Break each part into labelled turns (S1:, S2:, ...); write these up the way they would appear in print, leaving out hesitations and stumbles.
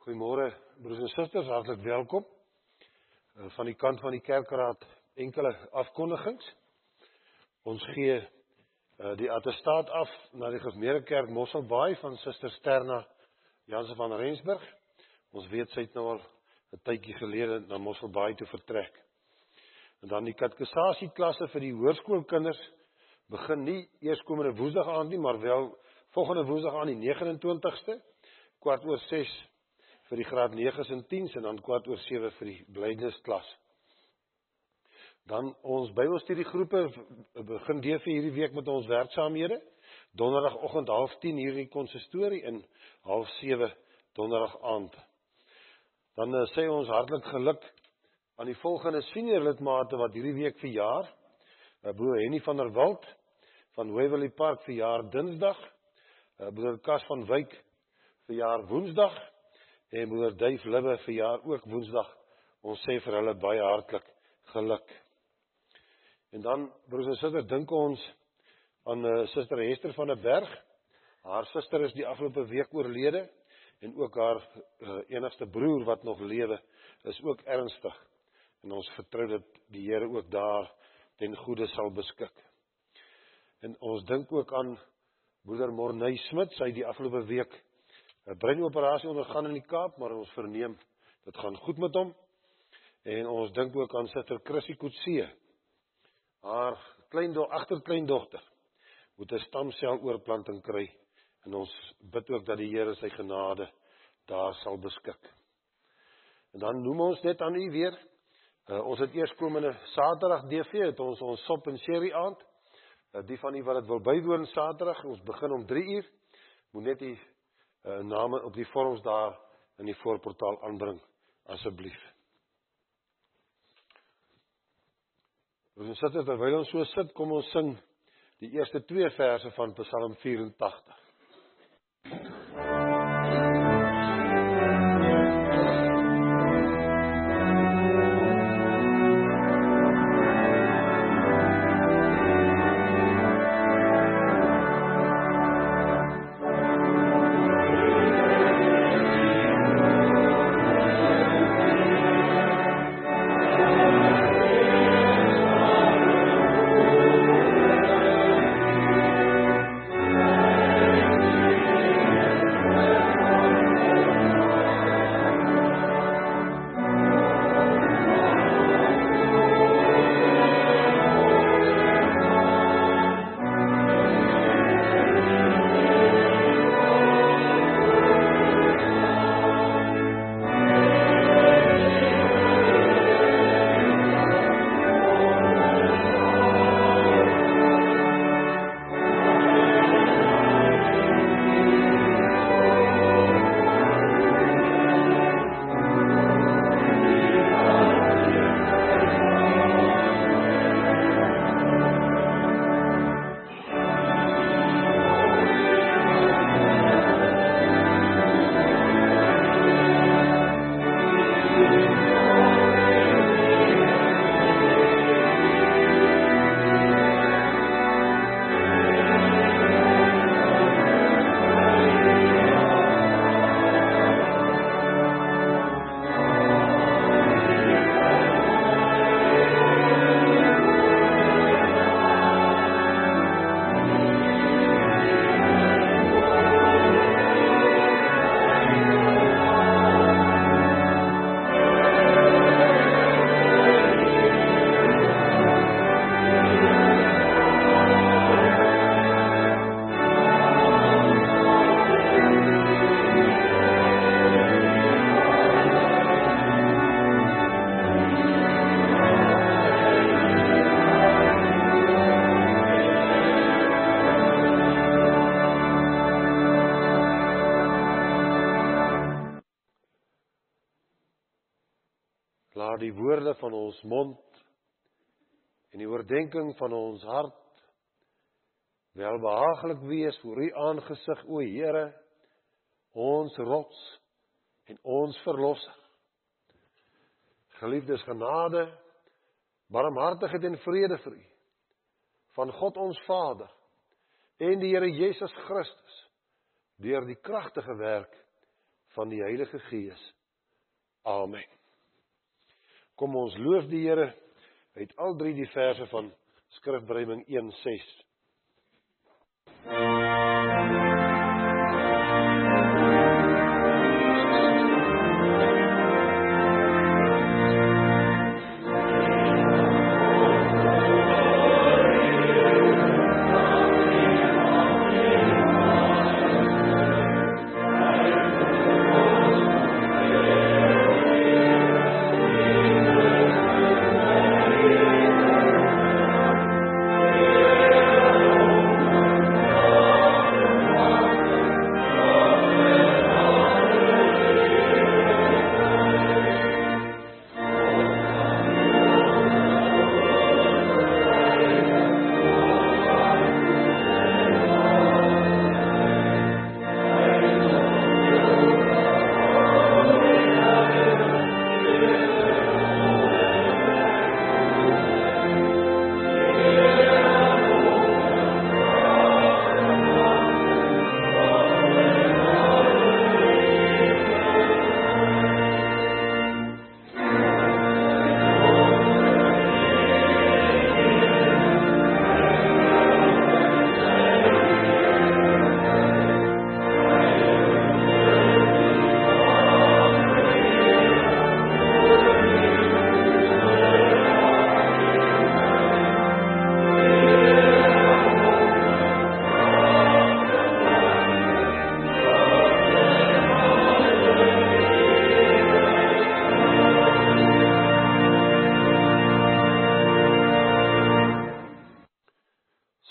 S1: Goeiemôre broers en susters, hartlik welkom. Van die kant van die kerkraad enkele afkondigings. Ons gee die attestaat af na die Gemeente Kerk Mosselbaai van Suster Sterna Jansen van Rensburg. Ons weet sy het nou al 'n tydjie gelede na Mosselbaai toe vertrek. En dan die katekisasieklasse vir die hoërskoolkinders begin nie eerskomende Woensdag aand nie, maar wel volgende Woensdag aan die 29ste, 6:15 vir die graad 9's en 10's en dan 7:15 vir die blydenisklas. Dan ons Bybelstudiegroepe begin DV hierdie week met ons werksaamhede. Donderdagoggend 10:30 hier in die konsistorie en 6:30 donderdag aand. Dan sê ons hartlik geluk aan die volgende senior lidmate wat hierdie week verjaar. Broer Henny van der Walt van Waverley Park verjaar Dinsdag. Broer Kas van Wyk verjaar Woensdag. En broer Dave Libbe verjaar ook Woensdag. Ons sê vir hulle baie hartlik geluk. En dan, broers en susters, dink ons aan Suster Hester van der Berg. Haar suster is die afgelope week oorlede. En ook haar enigste broer wat nog lewe, is ook ernstig. En ons vertrou dat die Here ook daar ten goeie sal beskik. En ons dink ook aan broeder Morney Smit. Sy het die afgelope week 'n breinoperasie ondergaan in die Kaap, maar ons verneem, dit gaan goed met hom. En ons dink ook aan Suster Chrissy Kutsie. Haar agterkleindogter moet 'n stamseloorplanting kry. En ons bid ook dat die Here sy genade daar sal beskik. En dan noem ons net aan u weer, ons het eerskomende Saterdag DV, het ons sop en sherry aand. Die van u wat dit wil bywoon Saterdag, ons begin om 3:00. Moet net die name op die vorms daar in die voorportaal aanbring, asseblief. Ons sit terwyl ons so sit, kom ons sing die eerste 2 verse van Psalm 84. Laat die woorde van ons mond en die oordeenking van ons hart welbehaaglik wees voor u aangesig, o Here, ons rots en ons verlosser. Geliefdes, genade, barmhartigheid en vrede vir u, van God ons Vader en die Here Jesus Christus, deur die kragtige werk van die Heilige Gees. Amen. Kom ons loof die Here uit al 3 die verse van Skrifbreiding 1:6.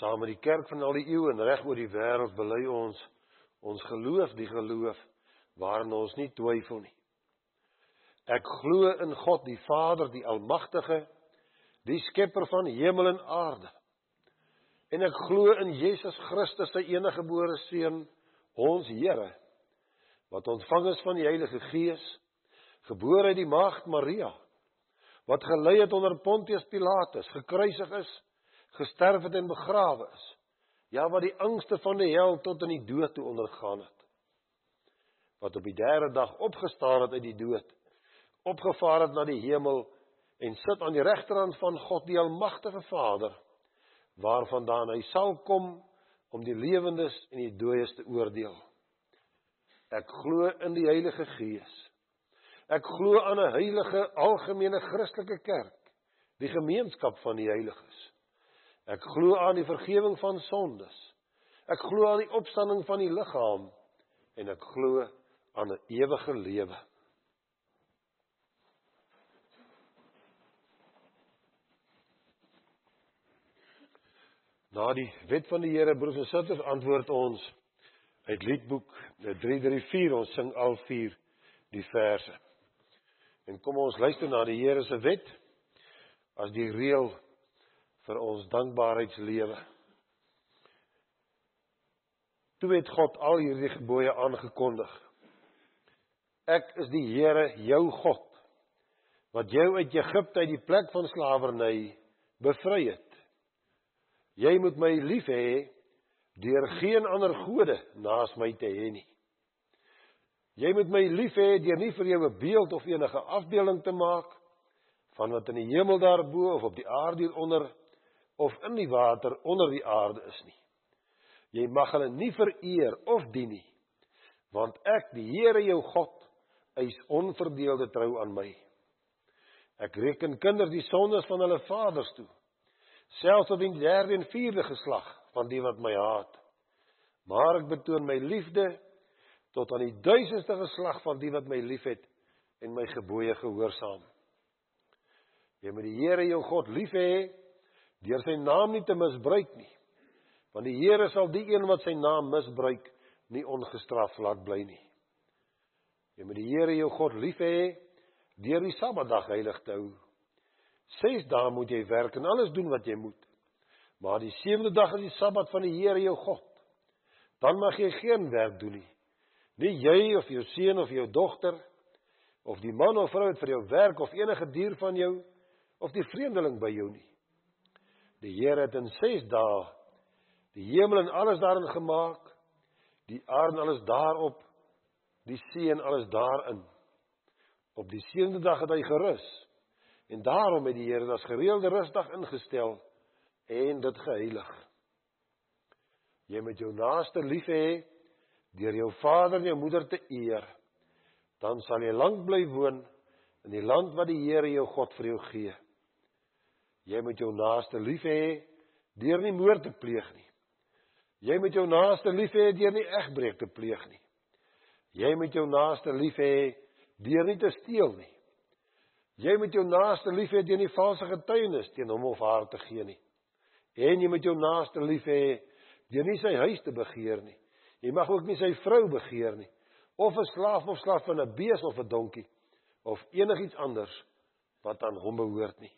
S1: Saam met die kerk van al die eeue en reg oor die wêreld bely ons geloof, die geloof waarin ons nie twyfel nie. Ek glo in God die Vader, die Almagtige, die Skepper van hemel en aarde. En ek glo in Jesus Christus, sy eniggebore Seun, ons Here, wat ontvang is van die Heilige Gees, gebore uit die maagd Maria, wat gelei het onder Pontius Pilatus, gekruisig is, gesterf het en begrawe is, ja, wat die angste van die hel tot in die dood toe ondergaan het, wat op die 3de dag opgestaan het uit die dood, opgevaar het na die hemel, en sit aan die regterhand van God, die Almagtige Vader, waarvandaan hy sal kom, om die lewendes en die dooies te oordeel. Ek glo in die Heilige Gees. Ek glo aan 'n heilige, algemene Christelike kerk, die gemeenskap van die heiliges. Ek glo aan die vergifnis van sondes. Ek glo aan die opstanding van die liggaam. En ek glo aan 'n ewige lewe. Na die wet van die Here, broers en susters, antwoord ons uit Liedboek 334, ons sing al 4 die verse. En kom ons luister na die Here se wet, as die reël vir ons dankbaarheidslewe. Toe het God al hierdie gebooie aangekondig. Ek is die Here, jou God, wat jou uit Egipte, uit die plek van slawerny, bevry het. Jy moet my lief hê, deur geen ander gode naas my te hê nie. Jy moet my lief hê, deur nie vir jou 'n beeld of enige afbeelding te maak, van wat in die hemel daarbo, of op die aarde hieronder, of in die water onder die aarde is nie. Jy mag hulle nie vereer of dien nie, want ek, die Here jou God, eis onverdeelde trou aan my. Ek reken kinders die sondes van hulle vaders toe, selfs tot die 3de en 4de geslag van die wat my haat. Maar ek betoon my liefde tot aan die 1000ste geslag van die wat my liefhet en my gebooie gehoorsaam. Jy moet die Here jou God lief hê, deur sy naam nie te misbruik nie, want die Here sal die een wat sy naam misbruik, nie ongestraf laat bly nie. Jy moet die Here jou God lief hê, deur die Sabbatdag heilig te hou. 6 dae moet jy werk en alles doen wat jy moet, maar die 7de dag is die Sabbat van die Here jou God. Dan mag jy geen werk doen nie. Nie jy of jou seun of jou dogter, of die man of vrou wat vir jou werk, of enige dier van jou, of die vreemdeling by jou nie. Die Here het in 6 dae die hemel en alles daarin gemaak, die aarde en alles daarop, die see en alles daarin. Op die 7de dag het hy gerus. En daarom het die Here dit as gereelde rusdag ingestel en dit geheilig. Jy moet jou naaste lief hê deur jou vader en jou moeder te eer. Dan sal jy lank bly woon in die land wat die Here jou God vir jou gee. Jy moet jou naaste lief hê deur nie moord te pleeg nie. Jy moet jou naaste lief hê deur nie egbreek te pleeg nie. Jy moet jou naaste lief hê deur nie te steel nie. Jy moet jou naaste lief hê deur nie valse getuienis teen hom of haar te gee nie. En jy moet jou naaste lief hê deur nie sy huis te begeer nie. Jy mag ook nie sy vrou begeer nie, of 'n slaaf of slaaf van 'n bees of 'n donkie, of enigiets anders wat aan hom behoort nie.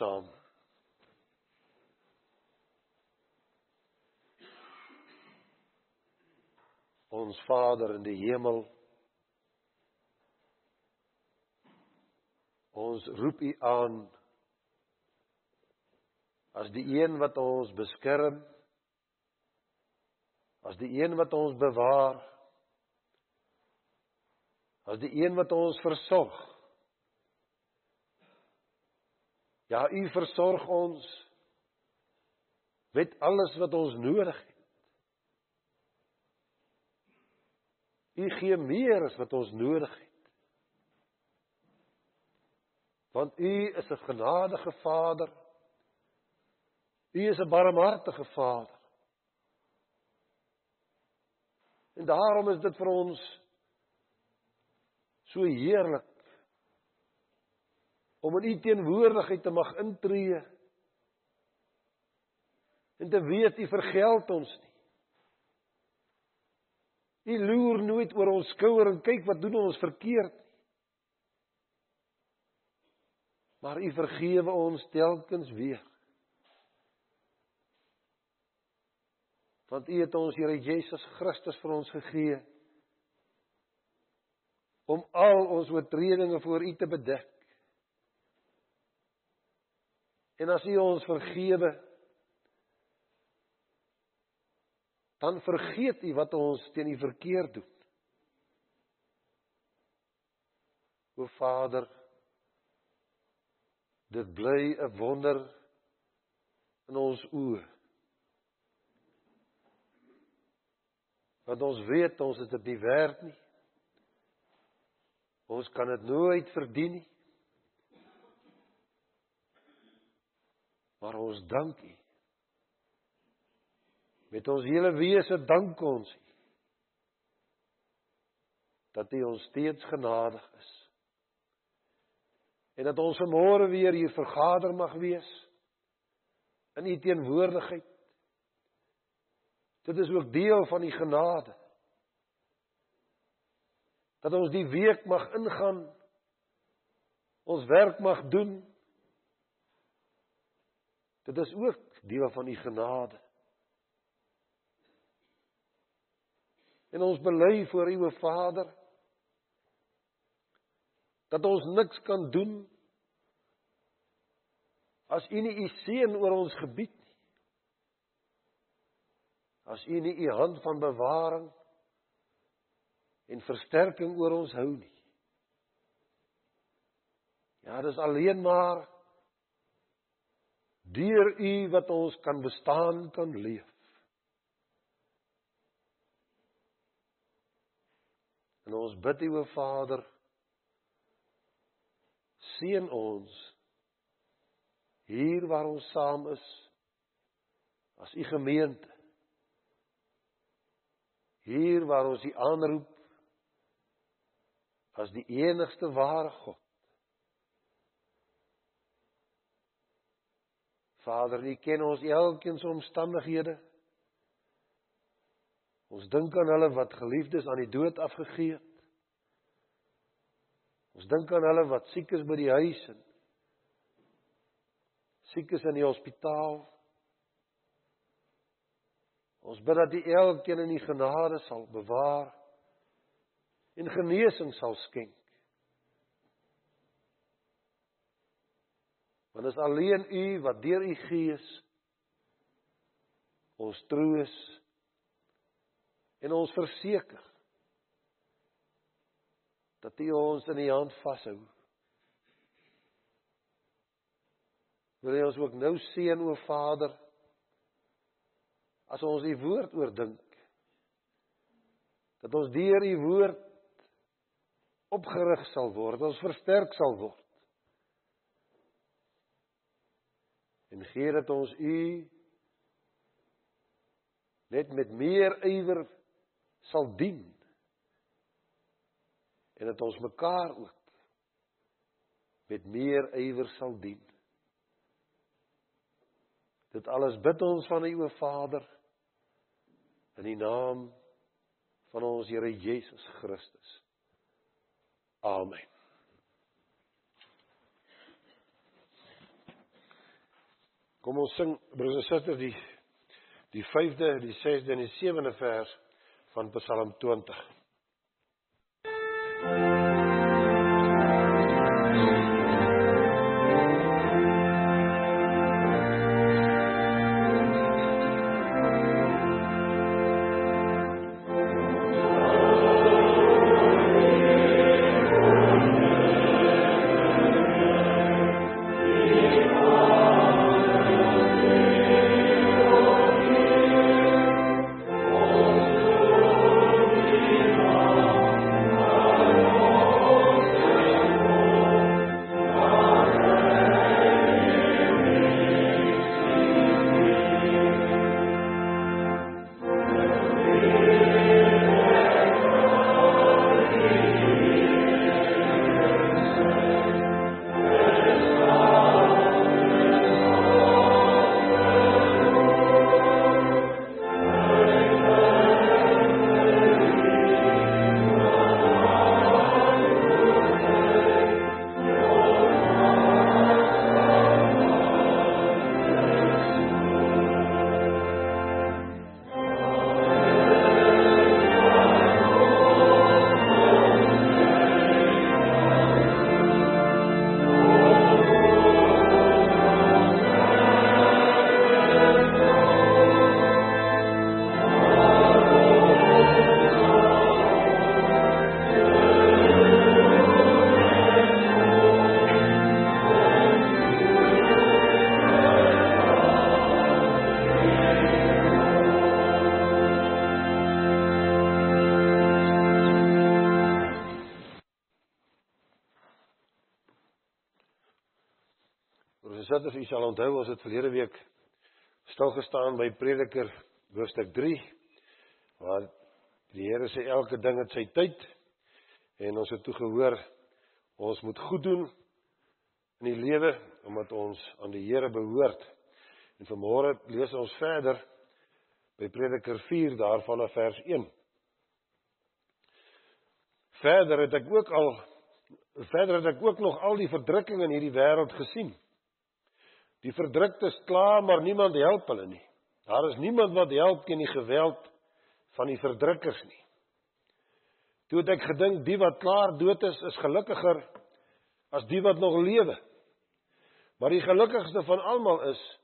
S1: Saam. Ons Vader in die hemel, ons roep U aan as die een wat ons beskerm, as die een wat ons bewaar, as die een wat ons versorg. Ja, U versorg ons met alles wat ons nodig het. U gee meer as wat ons nodig het. Want U is 'n genadige Vader. U is 'n barmhartige Vader. En daarom is dit vir ons so heerlik om in U teenwoordigheid te mag intree en te weet U vergeld ons nie. U loer nooit oor ons skouer en kyk wat doen ons verkeerd nie. Maar U vergewe ons telkens weer. Want U het ons Here Jesus Christus vir ons gegee om al ons oortredinge voor U te bedek. En as U ons vergewe, dan vergeet U wat ons teen U verkeerd doen. O Vader, dit bly 'n wonder in ons oë. Want ons weet ons is dit nie werd nie. Ons kan dit nooit verdien nie. Maar ons dank U. Met ons hele wese dank ons U. Dat U ons steeds genadig is. En dat ons vanmôre weer hier vergader mag wees. In U teenwoordigheid. Dit is ook deel van U genade. dat ons die week mag ingaan, ons werk mag doen. Dit is ook deel van U genade. En ons bely voor U, o Vader, dat ons niks kan doen as U nie U seën oor ons gebied nie. As U nie U hand van bewaring en versterking oor ons hou nie. Ja, dis alleen maar deur U wat ons kan bestaan, kan leef. En ons bid U, o Vader, seën ons hier waar ons saam is, as U gemeente. Hier waar ons U aanroep, as die enigste ware God. Vader, U ken ons elkeen se omstandighede. Ons dink aan hulle wat geliefdes aan die dood afgegee het. Ons dink aan hulle wat siek is by die huis en siek is in die hospitaal. Ons bid dat U elkeen in U genade sal bewaar en genesing sal skenk. Want dit is alleen U wat deur U Gees ons troos en ons verseker dat U ons in U hand vashou. Wil U ons ook nou seën, o Vader, as ons U woord oordink, dat ons deur U woord opgerig sal word, dat ons versterk sal word. En gee dat ons U net met meer ywer sal dien. En dat ons mekaar ook met meer ywer sal dien. Dit alles bid ons van U, o Vader, in die naam van ons Here Jesus Christus. Amen. Kom ons sing, broers en susters, die 5de, die 6de en die 7de vers van Psalm 20. As u sal onthou, ons het verlede week stilgestaan by Prediker hoofstuk 3, waar die Here sê elke ding het sy tyd, en ons het toe gehoor, ons moet goed doen in die lewe, omdat ons aan die Here behoort. En vanmôre lees ons verder by Prediker 4, daarvan vers 1. Verder het ek ook nog al die verdrukking in hierdie wêreld gesien. Die verdruktes kla, maar niemand help hulle nie. Daar is niemand wat help teen die geweld van die verdrukkers nie. Toe het ek gedink, die wat klaar dood is gelukkiger as die wat nog lewe. Maar die gelukkigste van almal is,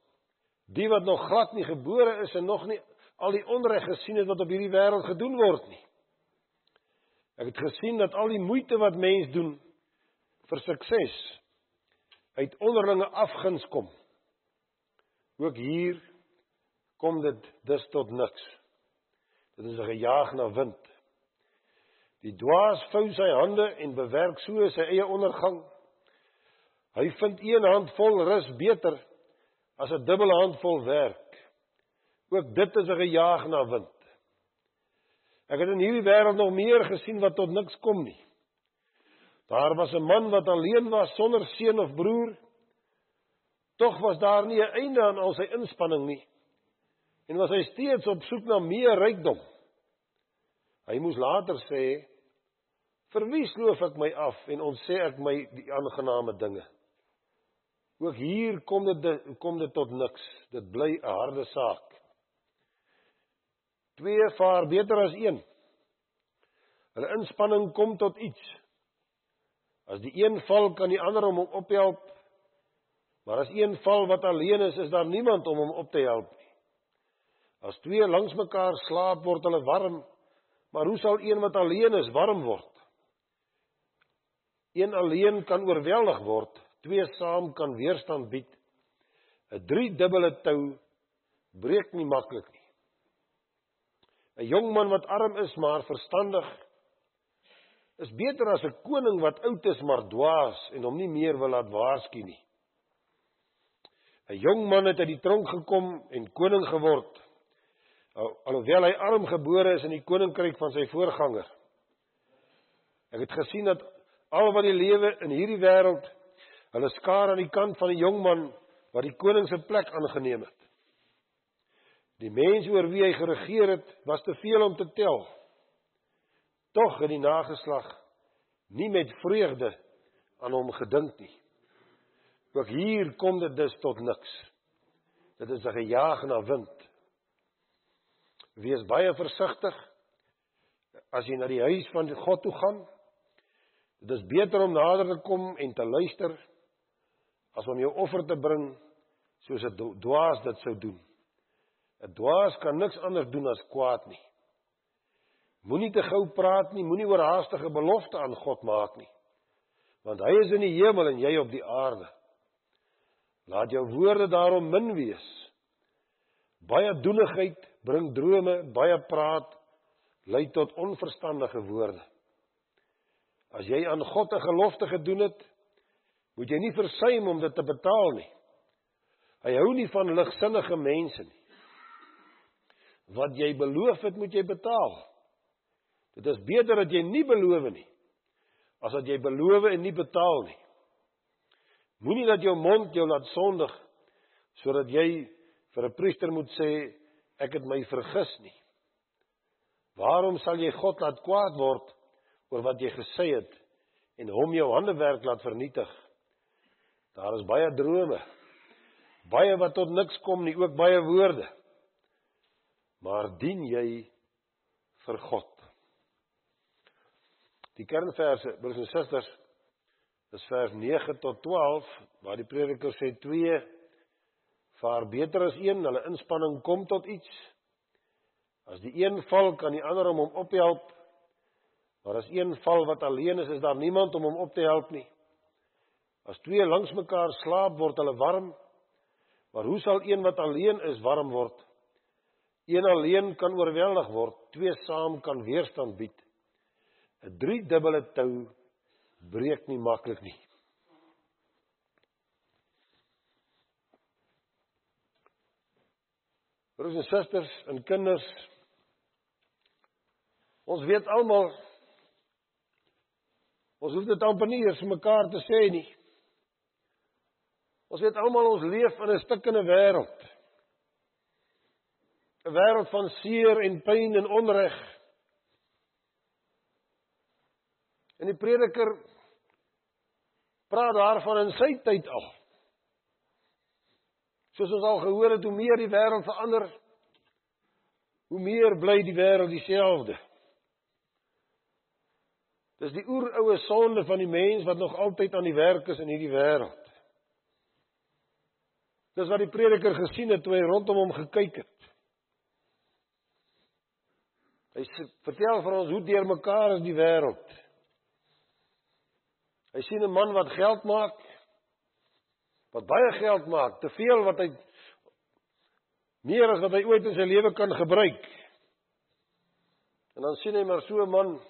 S1: die wat nog glad nie gebore is en nog nie al die onreg gesien het wat op hierdie wêreld gedoen word nie. Ek het gesien dat al die moeite wat mens doen vir sukses uit onderlinge afguns kom. Ook hier kom dit dus tot niks. Dit is 'n gejaag na wind. Die dwaas vou sy hande en bewerk so sy eie ondergang. Hy vind een handvol rus beter as 'n dubbele handvol werk. Ook dit is 'n gejaag na wind. Ek het in hierdie wêreld nog meer gesien wat tot niks kom nie. Daar was 'n man wat alleen was sonder seun of broer. Tog was daar nie 'n einde aan al sy inspanning nie. En was hy steeds op soek na meer rykdom. Hy moes later sê, vir wie sloof ek my af en ontsê ek my die aangename dinge. Ook hier kom dit tot niks. Dit bly 'n harde saak. 2 vaar beter as 1. Hulle inspanning kom tot iets. As die een val, kan die ander hom ophelp. Maar as een val wat alleen is daar niemand om hom op te help nie. As 2 langs mekaar slaap, word hulle warm. Maar hoe sal een wat alleen is warm word? Een alleen kan oorweldig word. 2 saam kan weerstand bied. 'n 3-dubbele tou breek nie maklik nie. 'n jong man wat arm is, maar verstandig, is beter as 'n koning wat oud is, maar dwaas, en hom nie meer wil laat waarsku nie. 'n jong man het uit die tronk gekom en koning geword, alhoewel hy arm gebore is in die koninkryk van sy voorganger. Ek het gesien dat al wat die lewe in hierdie wêreld, hulle skaar aan die kant van die jong man wat die koning se plek aangeneem het. Die mens oor wie hy geregeer het, was te veel om te tel. Tog het die nageslag nie met vreugde aan hom gedink nie. Ook hier kom dit dus tot niks. Dit is 'n gejaag na wind. Wees baie versigtig as jy na die huis van God toe gaan. Dit is beter om nader te kom en te luister, as om jou offer te bring, soos 'n dwaas dit sou doen. 'n dwaas kan niks anders doen as kwaad nie. Moenie te gou praat nie, moenie oorhaastige belofte aan God maak nie. Want hy is in die hemel en jy op die aarde. Laat jou woorde daarom min wees. Baie doenigheid bring drome, baie praat lei tot onverstandige woorde. As jy aan God 'n gelofte gedoen het, moet jy nie versuim om dit te betaal nie. Hy hou nie van ligsinnige mense nie. Wat jy beloof het, moet jy betaal. Dit is beter dat jy nie beloof nie, as dat jy beloof en nie betaal nie. Moenie dat jou mond jou laat sondig, sodat jy vir 'n priester moet sê, ek het my vergis nie. Waarom sal jy God laat kwaad word oor wat jy gesê het en hom jou handewerk laat vernietig? Daar is baie drome, baie wat tot niks kom nie, ook baie woorde. Maar dien jy vir God? Die kernverse, broers en susters, is vers 9 tot 12, waar die prediker sê 2 vaar beter as 1, hulle inspanning kom tot iets. As die een val, kan die ander om hom ophelp. Maar as een val wat alleen is daar niemand om hom op te help nie. As 2 langs mekaar slaap, word hulle warm. Maar hoe sal een wat alleen is warm word? Een alleen kan oorweldig word, 2 saam kan weerstand bied. 'n 3-dubbele tou breek nie maklik nie. Broers en susters en kinders, ons weet almal, ons hoef dit amper nie eers vir mekaar te sê nie. Ons weet almal ons leef in 'n stikkende wêreld. 'n wêreld van seer en pyn en onreg. En die prediker praat daarvan in sy tyd al. Soos ons al gehoor het, hoe meer die wêreld verander, hoe meer bly die wêreld dieselfde. Dis die oeroue sonde van die mens wat nog altyd aan die werk is in hierdie wêreld. Dis wat die prediker gesien het toe hy rondom hom gekyk het. Hy vertel vir ons hoe deurmekaar is die wêreld. Hy sien 'n man wat geld maak, wat baie geld maak, te veel wat hy, meer as wat hy ooit in sy lewe kan gebruik. En dan sien hy maar so 'n man,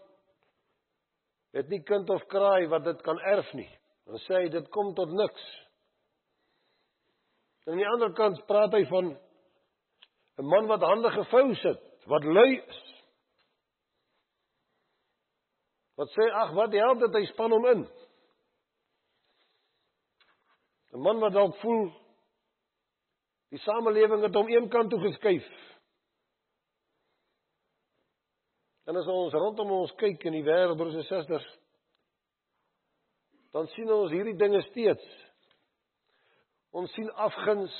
S1: het nie kind of kraai wat dit kan erf nie. Dan sê hy, dit kom tot niks. En aan die ander kant praat hy van 'n man wat hande gevou sit, wat lui is. Wat sê, ag, wat help dit, hy span hom in. 'n Man wat dalk voel, die samelewing het hom een kant toe geskuif. En as ons rondom ons kyk in die wêreld, broers en susters, dan sien ons hierdie dinge steeds. Ons sien afguns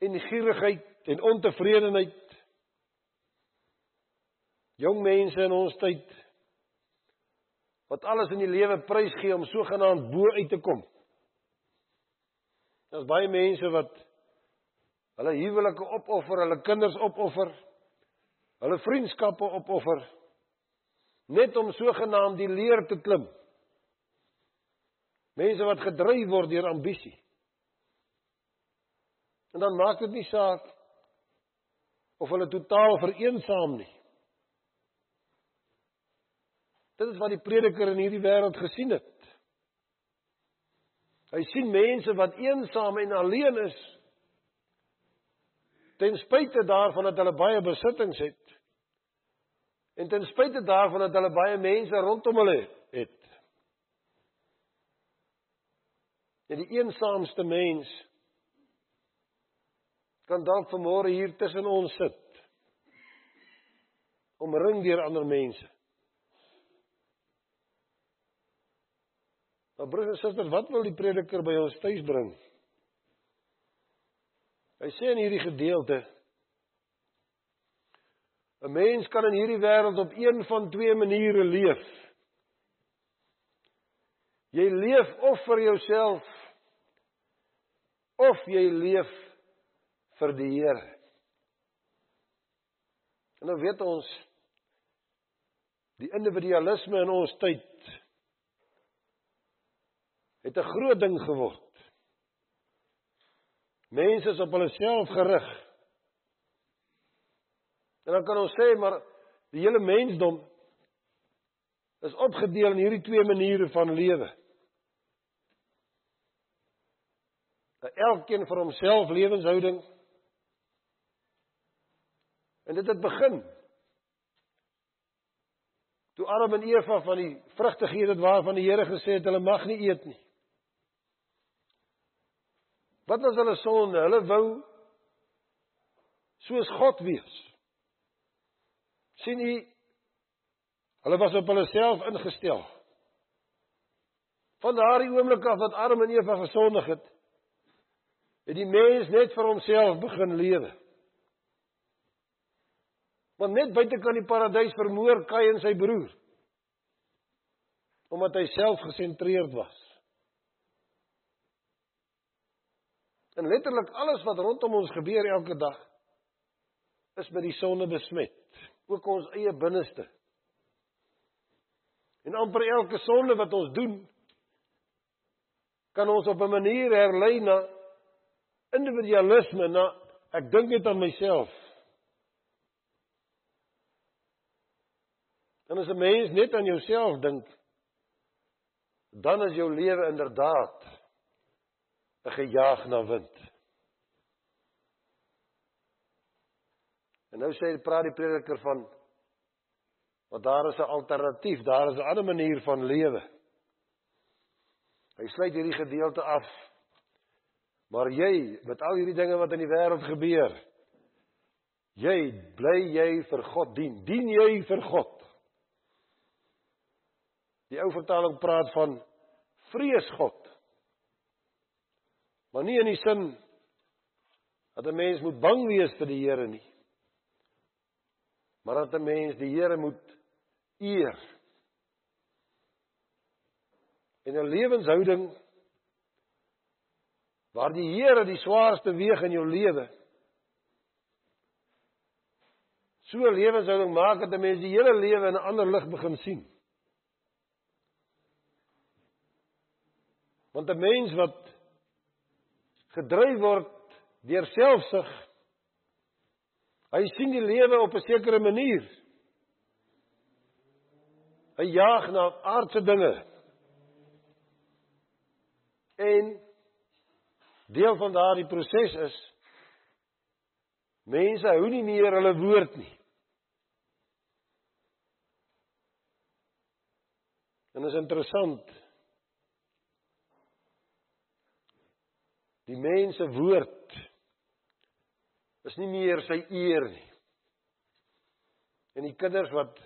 S1: en gierigheid en ontevredenheid. Jong mense in ons tyd, wat alles in die lewe prys gee om sogenaamd bo uit te kom. Daar's baie mense wat hulle huwelike opoffer, hulle kinders opoffer, hulle vriendskappe opoffer, net om sogenaamd die leer te klim. Mense wat gedryf word deur ambisie. En dan maak dit nie saak of hulle totaal vereensaam nie. Dit is wat die prediker in hierdie wêreld gesien het. Hy sien mense wat eensaam en alleen is, ten spyte daarvan dat hulle baie besittings het, en ten spyte daarvan dat hulle baie mense rondom hulle het. En die eensaamste mens kan dalk vanmôre hier tussen ons sit, omring deur ander mense. Maar broers en susters, wat wil die prediker by ons tuis bring? Hy sê in hierdie gedeelte, 'n mens kan in hierdie wêreld op een van twee maniere leef. Jy leef of vir jouself, of jy leef vir die Here. En nou weet ons, die individualisme in ons tyd het 'n groot ding geword. Mense is op hulle self gerig. En dan kan ons sê, maar die hele mensdom is opgedeel in hierdie twee maniere van lewe. Elkeen vir homself lewenshouding. En dit het begin toe Adam en Eva van die vrugte geëet het waarvan die Here gesê het, hulle mag nie eet nie. Wat was hulle sonde? Hulle wou soos God wees. Sien u, hulle was op hulle self ingestel. Van daardie oomblik af wat Adam en Eva gesondig het die mens net vir homself begin lewe. Want net buite kan die paradys vermoor Kain sy broer, omdat hy self gesentreerd was. En letterlik alles wat rondom ons gebeur elke dag, is met die sonde besmet. Ook ons eie binneste. En amper elke sonde wat ons doen, kan ons op 'n manier herlei na individualisme, na ek dink net aan myself. En as 'n mens net aan jouself dink, dan is jou lewe inderdaad 'n gejaag na wind. En nou praat die prediker van, want daar is 'n alternatief, daar is 'n ander manier van lewe. Hy sluit hierdie gedeelte af. Maar jy, met al hierdie dinge wat in die wêreld gebeur, bly jy vir God dien. Dien jy vir God? Die ou vertaling praat van vrees God. Maar nie in die sin dat 'n mens moet bang wees vir die Here nie. Maar dat 'n mens die Here moet eer. En 'n lewenshouding waar die Here die swaarste weeg in jou lewe. So 'n lewenshouding maak dat 'n mens die hele lewe in 'n ander lig begin sien. Want 'n mens wat gedryf word deur selfsug, hy sien die lewe op 'n sekere manier. Hy jaag na aardse dinge. En deel van daardie proses is, mense hou nie meer hulle woord nie. En is interessant, die mens se woord is nie meer sy eer nie. En die kinders wat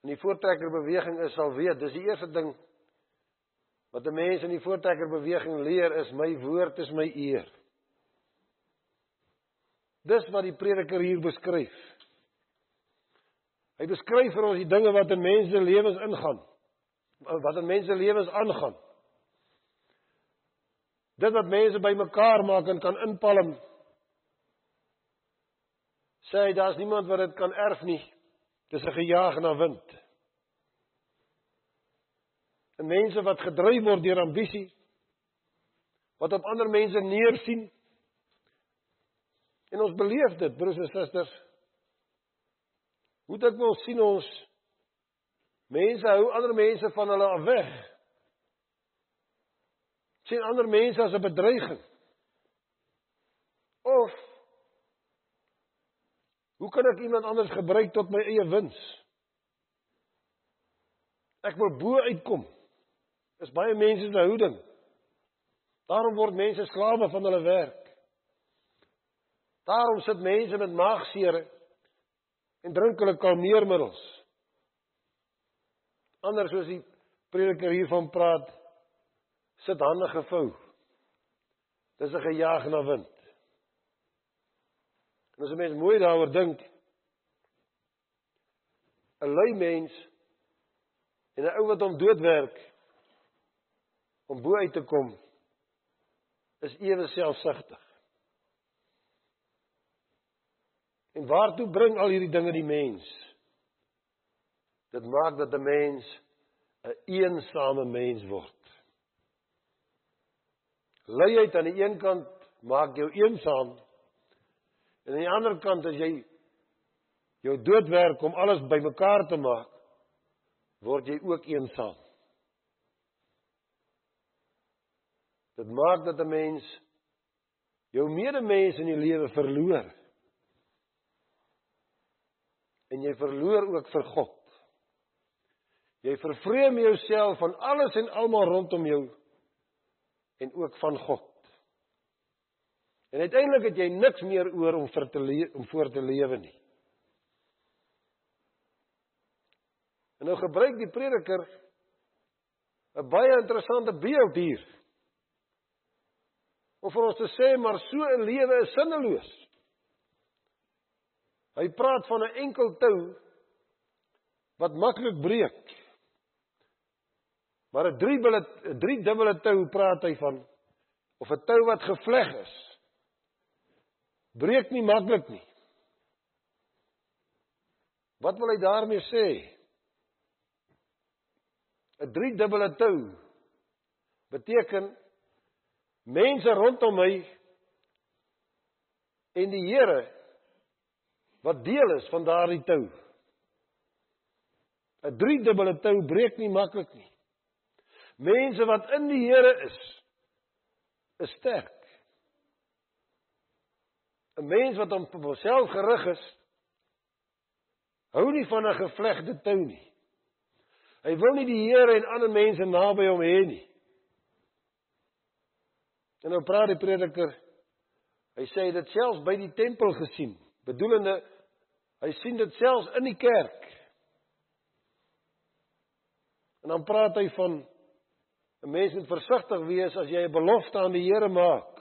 S1: in die voortrekkerbeweging is, sal weet, dis die eerste ding wat 'n mens in die voortrekkerbeweging leer, is my woord is my eer. Dis wat die prediker hier beskryf. Hy beskryf vir ons die dinge wat in mense lewens ingaan, wat in mense lewens aangaan. Dit wat mense bymekaar maak en kan inpalm, sê hy, daar's niemand wat dit kan erf nie. Dis 'n gejaag na wind. En mense wat gedryf word deur ambisie, wat op ander mense neersien. En ons beleef dit, broers en susters. Hoe dikwels sien ons mense hou ander mense van hulle af weg. Sien ander mense as 'n bedreiging. Of hoe kan ek iemand anders gebruik tot my eie wins? Ek wil bo uitkom. Dis baie mense se houding. Daarom word mense slawe van hulle werk. Daarom sit mense met maagsere en drink hulle kalmeermiddels. Anders soos die prediker hiervan praat, sit hande gevou. Dis 'n gejaag na wind. En as 'n mens mooi daaroor dink, 'n lui mens en 'n ou wat hom doodwerk om bo uit te kom, is ewe selfsugtig. En waartoe bring al hierdie dinge die mens? Dit maak dat 'n mens 'n eensame mens word. Luiheid aan die een kant maak jou eensaam, en aan die ander kant as jy jou doodwerk om alles bymekaar te maak, word jy ook eensaam. Dit maak dat 'n mens jou medemens in die lewe verloor. En jy verloor ook vir God. Jy vervreem jouself van alles en almal rondom jou en ook van God. En uiteindelik het jy niks meer oor om voor te lewe nie. En nou gebruik die prediker 'n baie interessante beeld hier. Om vir ons te sê, maar so 'n lewe is sinneloos. Hy praat van 'n enkel tou wat maklik breek. Maar 'n driedubbele tou praat hy van, of 'n tou wat gevleg is, breek nie maklik nie. Wat wil hy daarmee sê? 'n driedubbele tou beteken mense rondom my en die Here wat deel is van daardie tou. 'n driedubbele tou breek nie maklik nie. Mense wat in die Here is sterk. 'n Mens wat op homself gerig is, hou nie van 'n gevlegde tou nie. Hy wil nie die Here en ander mense naby hom hê nie. En nou praat die prediker, hy sê dit selfs by die tempel gesien, bedoelende, hy sien dit selfs in die kerk. En dan praat hy van 'n mens moet versigtig wees as jy 'n belofte aan die Here maak.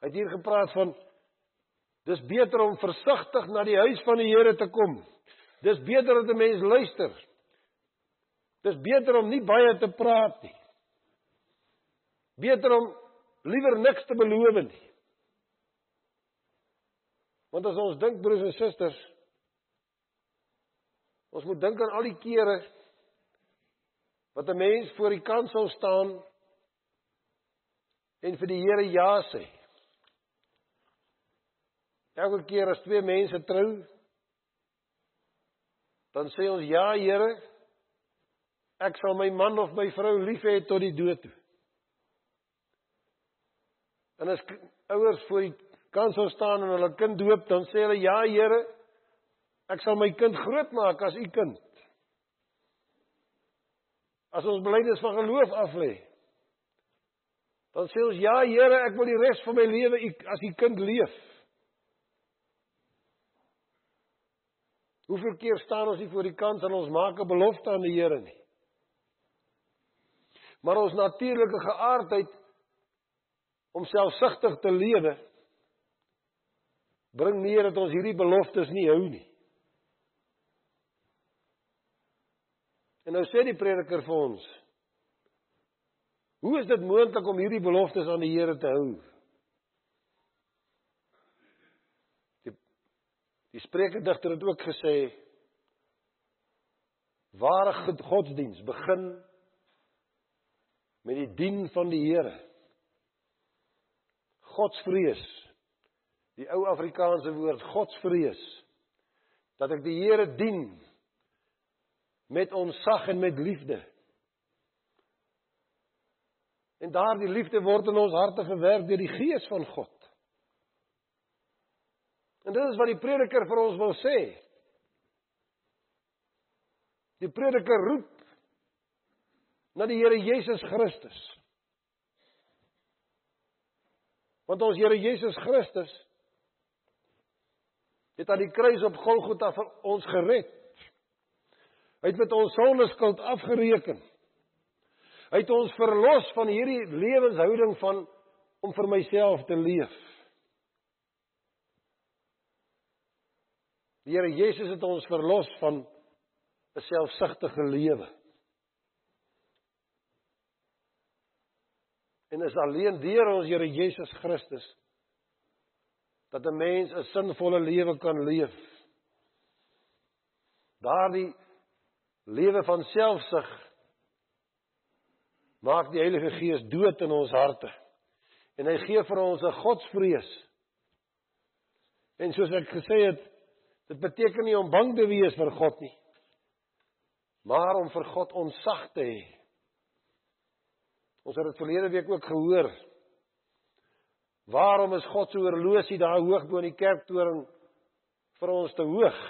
S1: Hy het hier gepraat van dis beter om versigtig na die huis van die Here te kom. Dis beter dat 'n mens luister. Dis beter om nie baie te praat nie. Beter om liewer niks te beloof nie. Want as ons dink, broers en susters, ons moet dink aan al die kere wat 'n mens voor die kansel staan en vir die Here ja sê. Elke keer as twee mense trou, dan sê ons ja, Here, ek sal my man of my vrou lief hê tot die dood toe. En as ouers voor die kansel staan en hulle kind doop, dan sê hulle ja, Here, ek sal my kind grootmaak as u kind. As ons belydenis van geloof aflê, dan sê ons ja, Here, ek wil die res van my lewe as u kind leef. Hoeveel keer staan ons nie voor die kans en ons maak 'n belofte aan die Here nie. Maar ons natuurlike geaardheid om selfsugtig te lewe bring neer dat ons hierdie beloftes nie hou nie. En nou sê die prediker vir ons, hoe is dit moontlik om hierdie beloftes aan die Here te hou? Die sprekerdigter het ook gesê, ware godsdiens begin met die dien van die Here. Godsvrees, die ou Afrikaanse woord, godsvrees, dat ek die Here dien met ontzag en met liefde. En daardie liefde word in ons harte verwerk deur die Gees van God. En dit is wat die prediker vir ons wil sê. Die prediker roep na die Here Jesus Christus. Want ons Here Jesus Christus het aan die kruis op Golgotha vir ons gered. Hy het met ons sondeskuld afgereken. Hy het ons verlos van hierdie lewenshouding van om vir myself te leef. Die Here Jesus het ons verlos van 'n selfsugtige lewe. En is alleen deur ons Here Jesus Christus dat 'n mens 'n sinvolle lewe kan leef. Daardie lewe van selfsug maak die Heilige Gees dood in ons harte. En hy gee vir ons 'n godsvrees. En soos ek gesê het, dit beteken nie om bang te wees vir God nie, maar om vir God ontzag te hê. Ons het dit verlede week ook gehoor. Waarom is God se horlosie daar hoog bo in die kerktoring vir ons te hoog?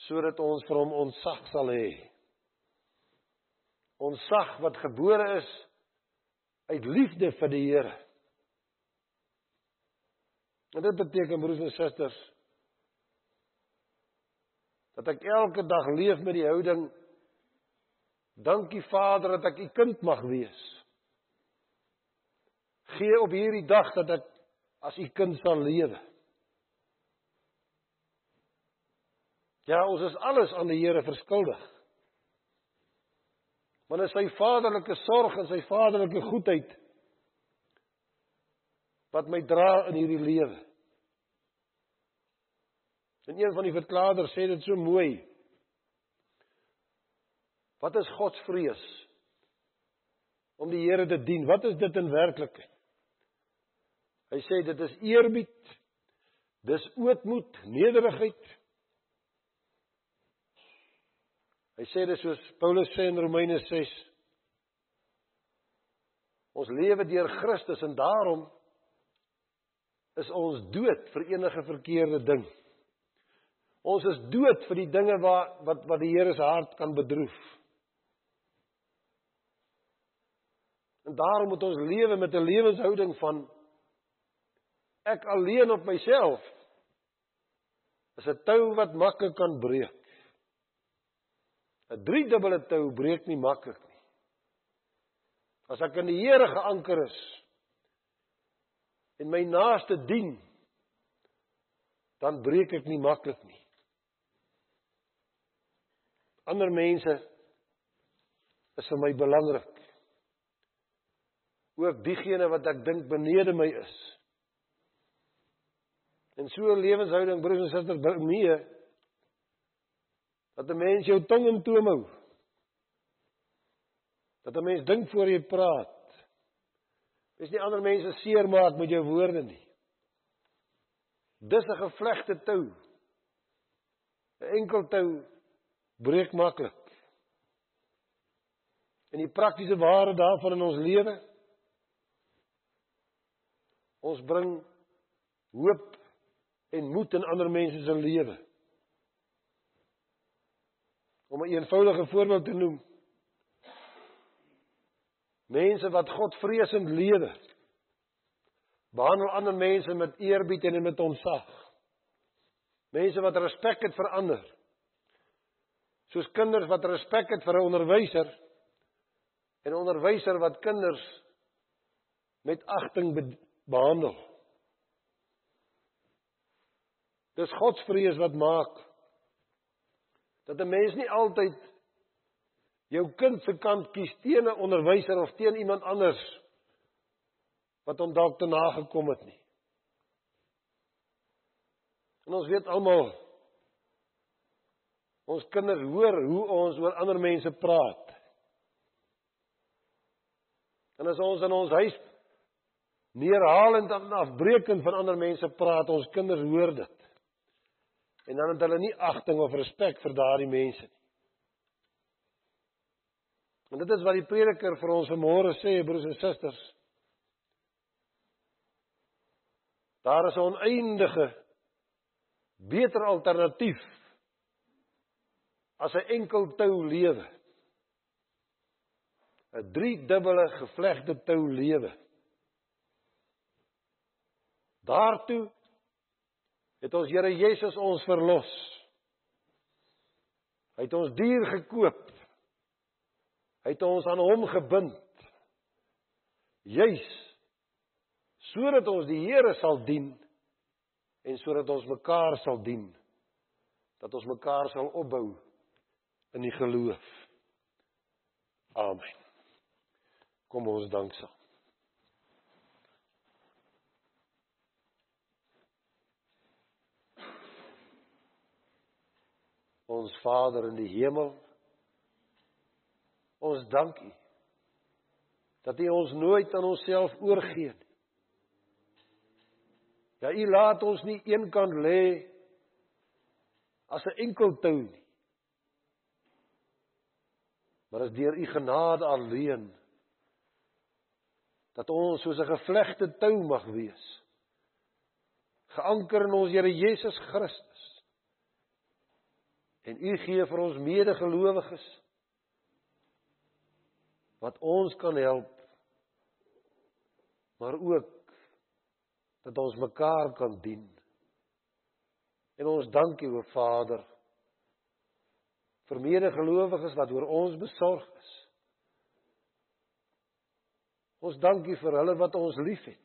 S1: Sodat ons vir hom ontzag sal hê. Ontzag wat gebore is uit liefde vir die Here. En dit beteken, broers en susters, dat ek elke dag leef met die houding, dankie Vader dat ek u kind mag wees. Gee op hierdie dag dat ek as u kind sal lewe. Ja, ons is alles aan die Here verskuldig. Want dit is sy vaderlike sorg en sy vaderlike goedheid wat my dra in hierdie lewe. En een van die verklaarders sê dit so mooi. Wat is godsvrees? Om die Here te dien. Wat is dit in werklikheid? Hy sê dit is eerbied, dis ootmoed, nederigheid. Hy sê dit soos Paulus sê in Romeine 6. Ons lewe deur Christus en daarom is ons dood vir enige verkeerde ding. Ons is dood vir die dinge wat die Here se hart kan bedroef. En daarom moet ons lewe met 'n lewenshouding van ek alleen op myself is 'n tou wat maklik kan breek. 'n driedubbele tou breek nie maklik nie. As ek in die Here geanker is en my naaste dien, dan breek ek nie maklik nie. Ander mense is vir my belangrik. Ook diegene wat ek dink benede my is. En so 'n lewenshouding, broers en susters, bring mee dat 'n mens jou tong in toom hou. Dat 'n mens dink voor jy praat. Dis nie ander mense seermaak met jou woorde nie. Dis 'n gevlegte tou. 'n Enkel tou breek maklik. En die praktiese waarde daarvan in ons lewe, ons bring hoop en moed in ander mense se lewe. Om 'n eenvoudige voorbeeld te noem. Mense wat Godvreesend lewe, behandel ander mense met eerbied en met ontzag. Mense wat respek het vir ander. Soos kinders wat respek het vir 'n onderwyser, en 'n onderwyser wat kinders met agting behandel. Dis Godsvrees wat maak dat 'n mens nie altyd jou kind se kant kies teen 'n onderwyser of teen iemand anders wat hom dalk te nagekom het nie. En ons weet almal, ons kinders hoor hoe ons oor ander mense praat. En as ons in ons huis neerhalend en afbreekend van ander mense praat, ons kinders hoor dit. En dan het hulle nie agting of respek vir daardie mense nie. En dit is wat die prediker vir ons vanmôre sê, broers en susters. Daar is 'n oneindige, beter alternatief as 'n enkel tou lewe. 'n driedubbele gevlegte tou lewe. Daartoe het ons Here Jesus ons verlos. Hy het ons duur gekoop. Hy het ons aan hom gebind. Juis sodat ons die Here sal dien en sodat ons mekaar sal dien. Dat ons mekaar sal opbou in die geloof. Amen. Kom ons dank saam. Ons Vader in die hemel, ons dank U dat U ons nooit aan onsself oorgee nie. Ja, U laat ons nie eenkant lê as 'n enkel tou nie. Maar is deur U genade alleen dat ons soos 'n gevlegte tou mag wees, geanker in ons Here Jesus Christus. En U gee vir ons medegelowiges wat ons kan help, maar ook dat ons mekaar kan dien. En ons dank U, o Vader, vir medegelowiges wat oor ons besorg is. Ons dank U vir hulle wat ons liefhet.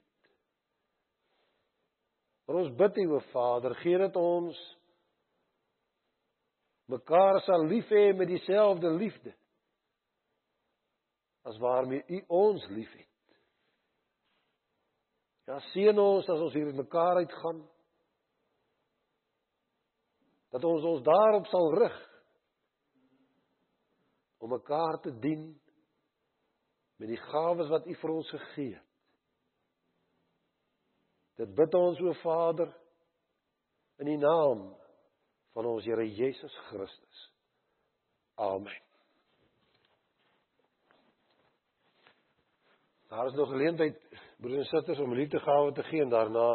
S1: Maar ons bid U, o Vader, gee dat ons mekaar sal lief hê met dieselfde liefde as waarmee U ons liefhet. Ja, seën ons as ons hier met mekaar uitgaan, dat ons daarop sal rig om mekaar te dien met die gawes wat U vir ons gegee het. Dit bid ons, o Vader, in die naam van ons Here Jesus Christus. Amen. Daar is nog geleentheid, broers en susters, om liefdegawe te gee en daarna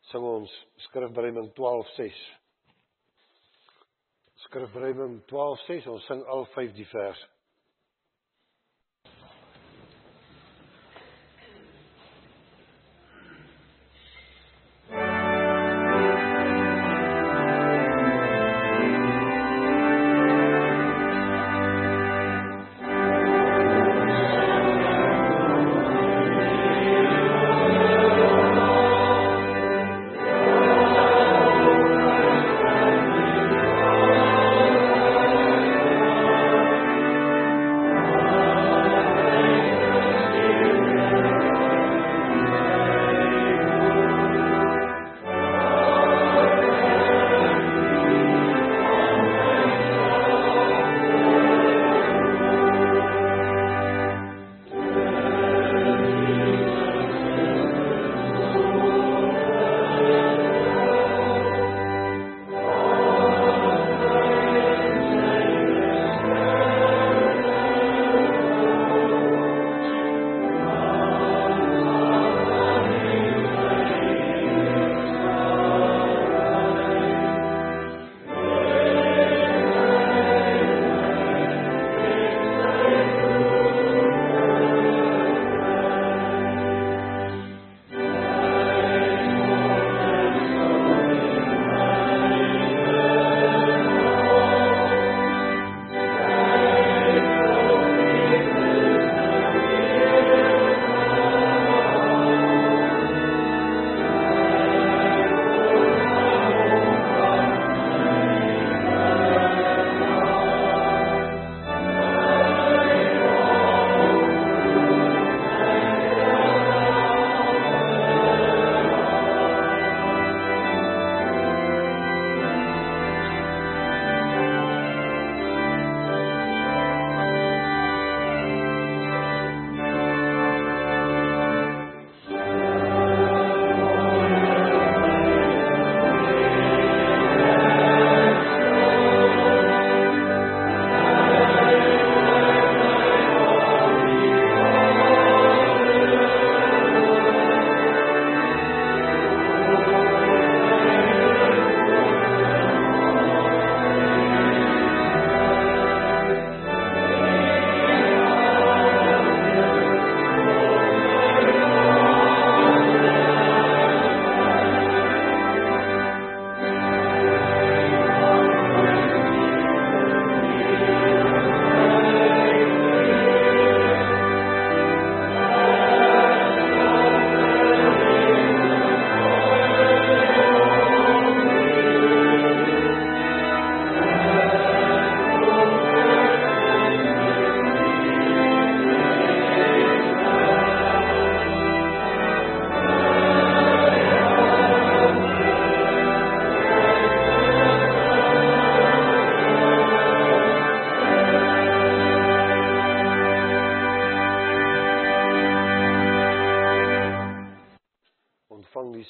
S1: sing ons Skrifbereiding 12:6. Skrifbereiding 12:6, ons sing al 5 die verse.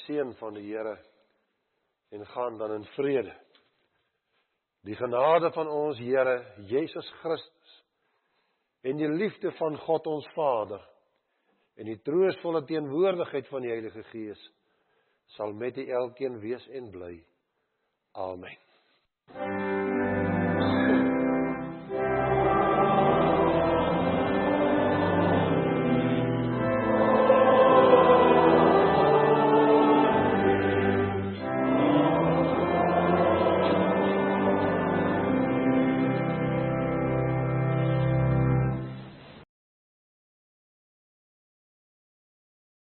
S1: seën van die Here en gaan dan in vrede. Die genade van ons Here Jesus Christus en die liefde van God ons Vader en die troostvolle teenwoordigheid van die Heilige Gees sal met u elkeen wees en bly. Amen.